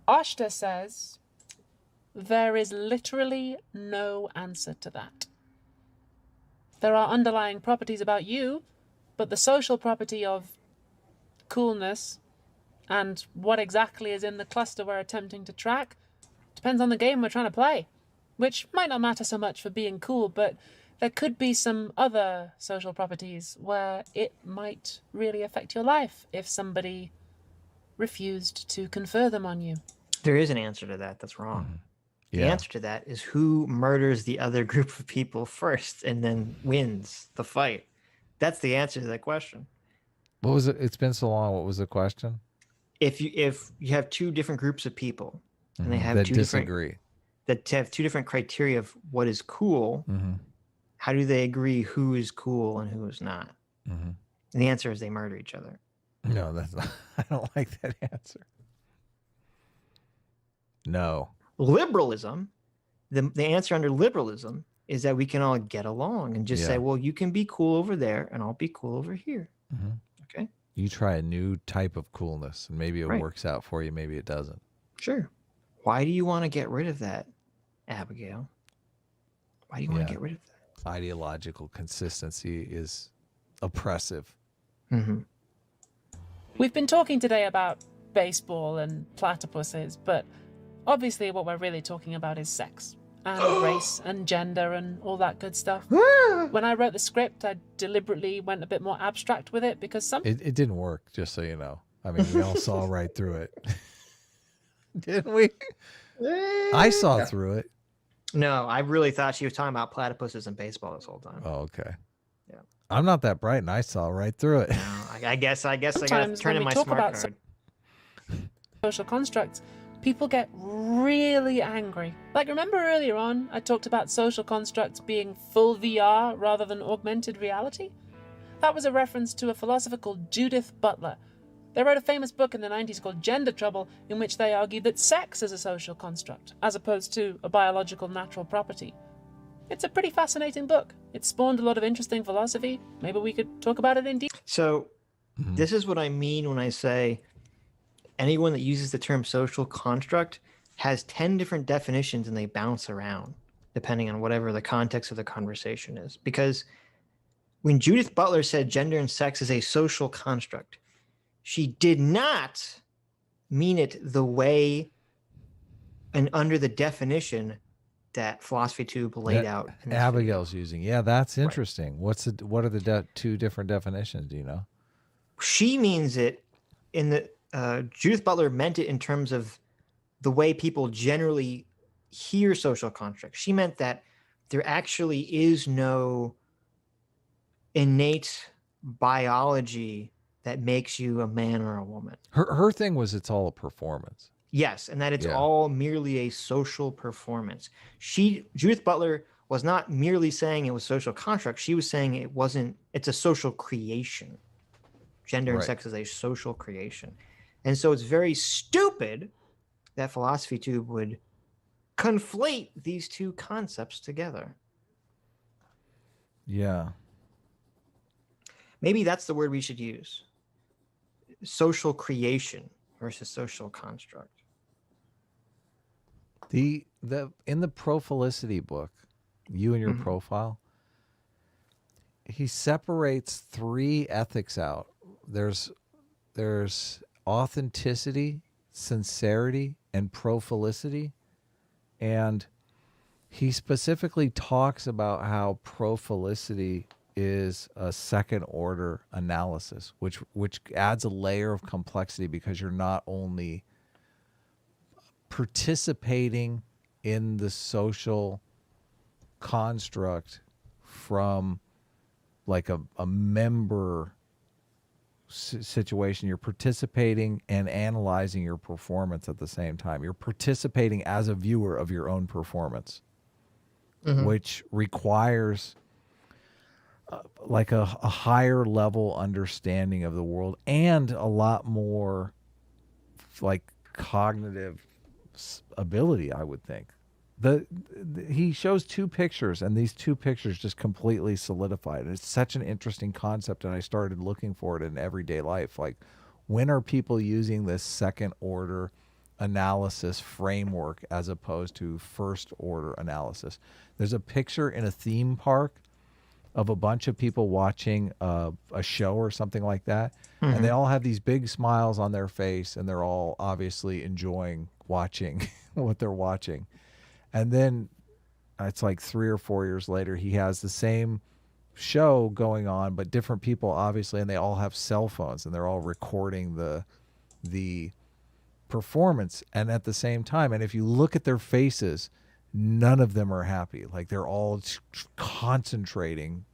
Ashta says, there is literally no answer to that. There are underlying properties about you, but the social property of coolness and what exactly is in the cluster we're attempting to track depends on the game we're trying to play, which might not matter so much for being cool, but there could be some other social properties where it might really affect your life if somebody refused to confer them on you. There is an answer to that. That's wrong. The answer to that is who murders the other group of people first and then wins the fight. That's the answer to that question. What was it? It's been so long. What was the question? If you have two different groups of people and they have that two disagree, that have two different criteria of what is cool, how do they agree who is cool and who is not? And the answer is they murder each other. No, that's not. I don't like that answer. No. Liberalism, the answer under liberalism is that we can all get along and just say, well, you can be cool over there and I'll be cool over here. Okay. You try a new type of coolness and maybe it works out for you. Maybe it doesn't. Sure. Why do you want to get rid of that, Abigail? Why do you want to get rid of that? Ideological consistency is oppressive. We've been talking today about baseball and platypuses, but obviously what we're really talking about is sex and race and gender and all that good stuff. When I wrote the script, I deliberately went a bit more abstract with it because it didn't work, just so you know. I mean, we all saw right through it. Didn't we? I saw through it. No, I really thought she was talking about platypuses and baseball this whole time. Oh, okay. Yeah. I'm not that bright, and I saw right through it. No, I guess I got to turn in my smart card. Social constructs, people get really angry. Like, remember earlier on, I talked about social constructs being full VR rather than augmented reality? That was a reference to a philosopher called Judith Butler. They wrote a famous book in the 90s called Gender Trouble, in which they argued that sex is a social construct, as opposed to a biological natural property. It's a pretty fascinating book. It spawned a lot of interesting philosophy. Maybe we could talk about it in detail. So, this is what I mean when I say anyone that uses the term social construct has 10 different definitions and they bounce around depending on whatever the context of the conversation is. Because when Judith Butler said gender and sex is a social construct, she did not mean it the way and under the definition that Philosophy Tube laid out. Abigail's using. Yeah, that's interesting. What are the two different definitions? Do you know? She means it in the Judith Butler meant it in terms of the way people generally hear social constructs. She meant that there actually is no innate biology that makes you a man or a woman. Her thing was it's all a performance. Yes, and that it's all merely a social performance. Judith Butler was not merely saying it was social construct. She was saying it's a social creation. Gender and sex is a social creation. And so it's very stupid that Philosophy Tube would conflate these two concepts together. Yeah. Maybe that's the word we should use. Social creation versus social construct. In the Prophilicity book, You and Your Profile, he separates 3 ethics out. There's authenticity, sincerity, and prophilicity. And he specifically talks about how prophilicity is a second order analysis, which adds a layer of complexity because you're not only participating in the social construct from like a member situation, you're participating and analyzing your performance at the same time. You're participating as a viewer of your own performance, which requires like a higher level understanding of the world and a lot more like cognitive ability, I would think. He shows 2 pictures, and these 2 pictures just completely solidified. It's such an interesting concept, and I started looking for it in everyday life. Like, when are people using this second order analysis framework as opposed to first order analysis. There's a picture in a theme park of a bunch of people watching a show or something like that. Mm-hmm. And they all have these big smiles on their face, and they're all obviously enjoying watching what they're watching. And then it's like 3 or 4 years later, he has the same show going on, but different people, obviously, and they all have cell phones, and they're all recording the performance. And at the same time, and if you look at their faces, none of them are happy. Like they're all concentrating,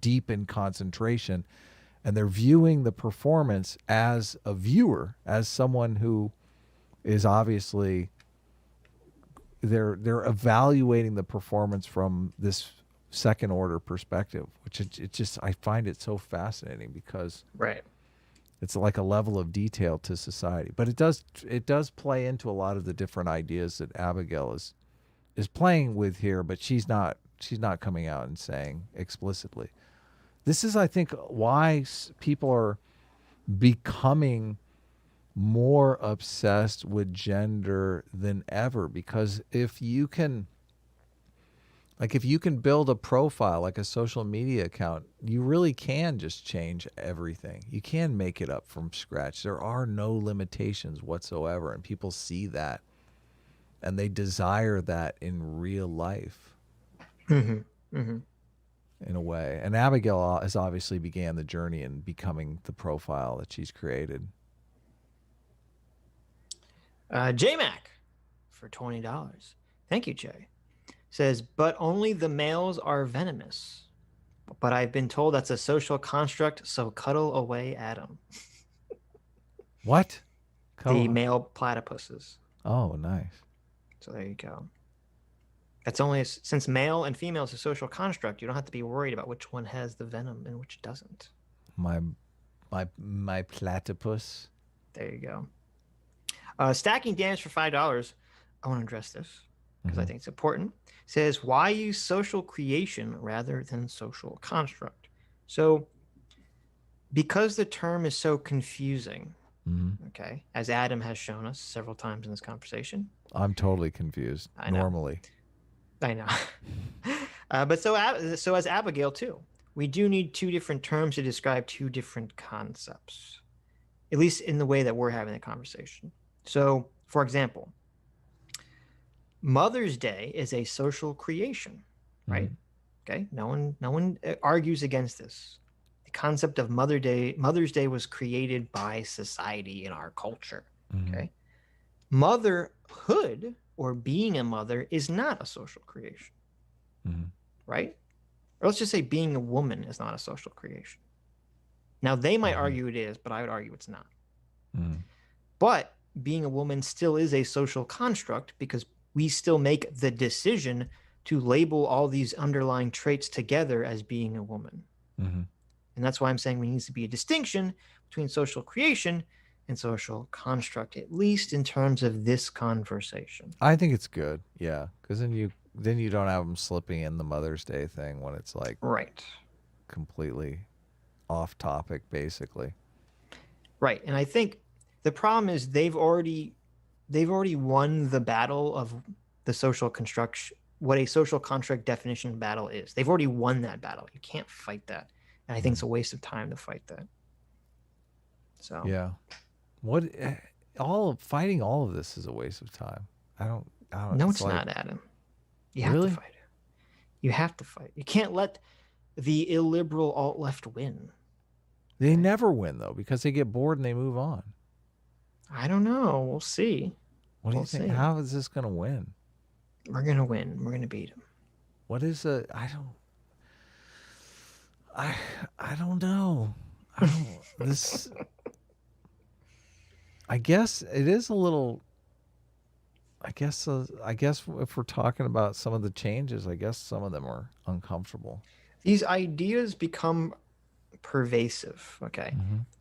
deep in concentration, and they're viewing the performance as a viewer, as someone who is obviously they're evaluating the performance from this second order perspective, which it just, I find it so fascinating because Right. it's like a level of detail to society. But it does play into a lot of the different ideas that Abigail is playing with here, but she's not coming out and saying explicitly. This is, I think, why people are becoming more obsessed with gender than ever, because if you can build a profile, like a social media account, you really can just change everything. You can make it up from scratch. There are no limitations whatsoever, and people see that, and they desire that in real life. Mm-hmm. Mm-hmm. In a way. And Abigail has obviously began the journey in becoming the profile that she's created. J-Mac for $20. Thank you, Jay. Says, but only the males are venomous. But I've been told that's a social construct, so cuddle away, Adam. What? The male platypuses. Oh, nice. So there you go. That's only since male and female is a social construct, you don't have to be worried about which one has the venom and which doesn't. My platypus. There you go. Stacking damage for $5. I want to address this because I think it's important. It says, why use social creation rather than social construct? So because the term is so confusing, okay, as Adam has shown us several times in this conversation. I'm totally confused normally. I know. But so as Abigail, too, we do need two different terms to describe two different concepts, at least in the way that we're having the conversation. So, for example, Mother's Day is a social creation, right? Okay, no one argues against this. The concept of Mother's Day was created by society in our culture. Okay, motherhood, or being a mother, is not a social creation, right? Or let's just say being a woman is not a social creation. Now, they might argue it is, but I would argue it's not. But being a woman still is a social construct because we still make the decision to label all these underlying traits together as being a woman. And that's why I'm saying there needs to be a distinction between social creation and social construct, at least in terms of this conversation. I think it's good, yeah, because then you don't have them slipping in the Mother's Day thing when it's like completely off topic, basically. Right, and I think the problem is they've already won the battle of the social construction, what a social construct definition battle is. They've already won that battle. You can't fight that, and I think it's a waste of time to fight that. So yeah. Fighting all of this is a waste of time. I don't. No, it's not, Adam. You have to fight it. You have to fight. You can't let the illiberal alt-left win. They never win, though, because they get bored and they move on. I don't know. We'll see. What do you think? How is this going to win? We're going to win. We're going to beat them. What is a... I don't know. This... I guess it is a little... I guess if we're talking about some of the changes, I guess some of them are uncomfortable. These ideas become pervasive, okay?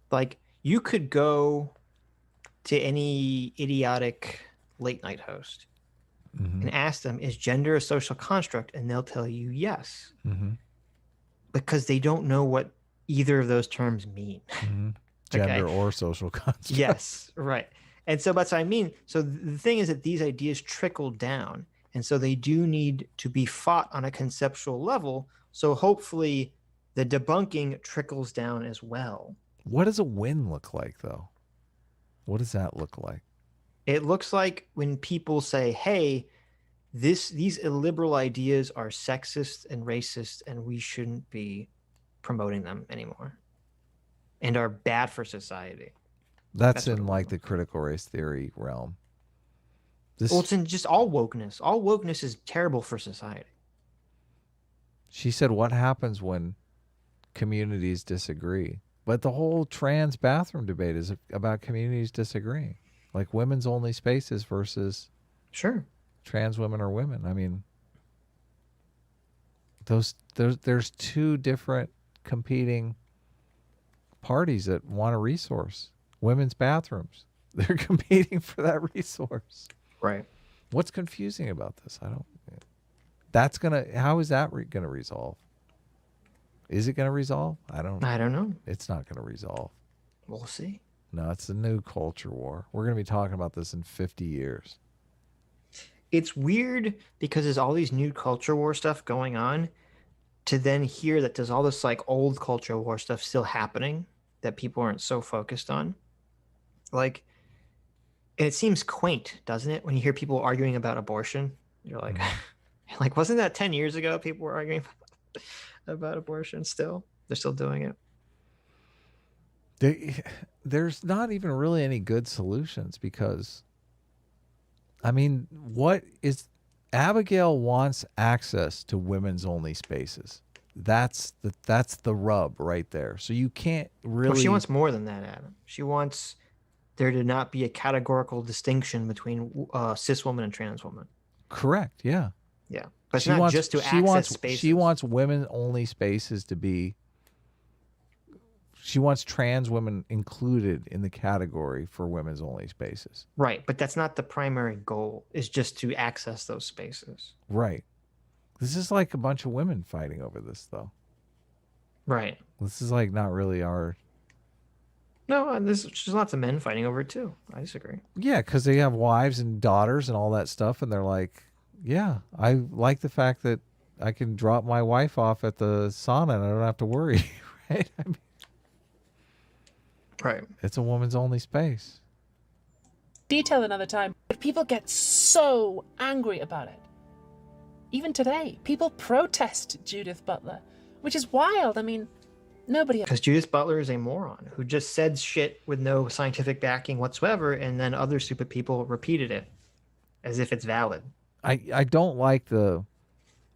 Like, you could go to any idiotic late night host and ask them, is gender a social construct? And they'll tell you yes. Because they don't know what either of those terms mean. Gender or social construct. Yes, right. And so that's what I mean. So the thing is that these ideas trickle down. And so they do need to be fought on a conceptual level. So hopefully the debunking trickles down as well. What does a win look like, though? What does that look like? It looks like when people say, hey, these illiberal ideas are sexist and racist, and we shouldn't be promoting them anymore and are bad for society. That's in like the critical race theory realm. Well, it's in just all wokeness. All wokeness is terrible for society. She said, what happens when communities disagree? But the whole trans bathroom debate is about communities disagreeing. Like women's only spaces versus trans women or women. I mean, there's two different competing parties that want a resource. Women's bathrooms. They're competing for that resource. Right. What's confusing about this? How is that going to resolve? Is it going to resolve? I don't know. It's not going to resolve. We'll see. No, it's a new culture war. We're going to be talking about this in 50 years. It's weird because there's all these new culture war stuff going on to then hear that there's all this like old culture war stuff still happening that people aren't so focused on. Like, and it seems quaint, doesn't it? When you hear people arguing about abortion, you're like, like, wasn't that 10 years ago people were arguing about abortion still? They're still doing it. There's not even really any good solutions because, I mean, Abigail wants access to women's only spaces. That's the rub right there. So you can't really. Well, she wants more than that, Adam. She wants there to not be a categorical distinction between cis woman and trans woman. Correct. Yeah. Yeah. But it's not just to access spaces. She wants women only spaces to be. She wants trans women included in the category for women's only spaces. Right. But that's not the primary goal, is just to access those spaces. Right. This is like a bunch of women fighting over this, though. Right. This is like not really our. No, there's lots of men fighting over it, too. I disagree. Yeah, because they have wives and daughters and all that stuff, and they're like, yeah, I like the fact that I can drop my wife off at the sauna and I don't have to worry, right? I mean, right. It's a woman's only space. Detail another time. But people get so angry about it. Even today, people protest Judith Butler, which is wild. I mean, nobody. Because Judith Butler is a moron who just said shit with no scientific backing whatsoever, and then other stupid people repeated it as if it's valid. I don't like the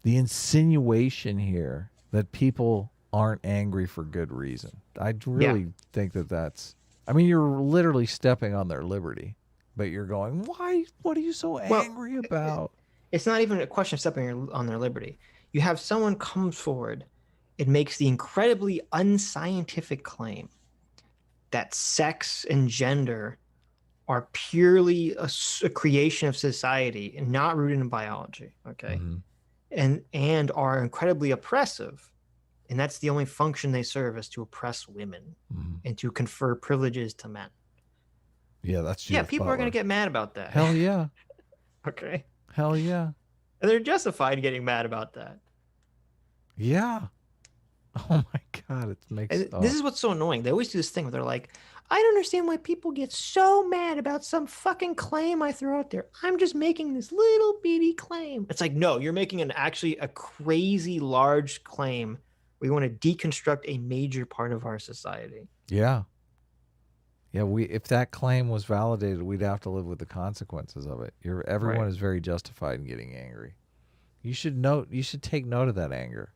insinuation here that people aren't angry for good reason. I really think that's. I mean, you're literally stepping on their liberty, but you're going, why? What are you so angry about? It's not even a question of stepping on their liberty. You have someone comes forward and makes the incredibly unscientific claim that sex and gender are purely a creation of society and not rooted in biology, okay? Mm-hmm. And are incredibly oppressive. And that's the only function they serve, is to oppress women and to confer privileges to men. Yeah, that's Judith Yeah, people Butler. are going to get mad about that. Hell yeah. Okay. Hell yeah. And they're justified getting mad about that. Yeah. Oh my God, it makes. This is what's so annoying. They always do this thing where they're like, I don't understand why people get so mad about some fucking claim I throw out there. I'm just making this little bitty claim. It's like, no, you're making actually a crazy large claim. We want to deconstruct a major part of our society. Yeah. Yeah, if that claim was validated, we'd have to live with the consequences of it. Everyone is very justified in getting angry. You should take note of that anger.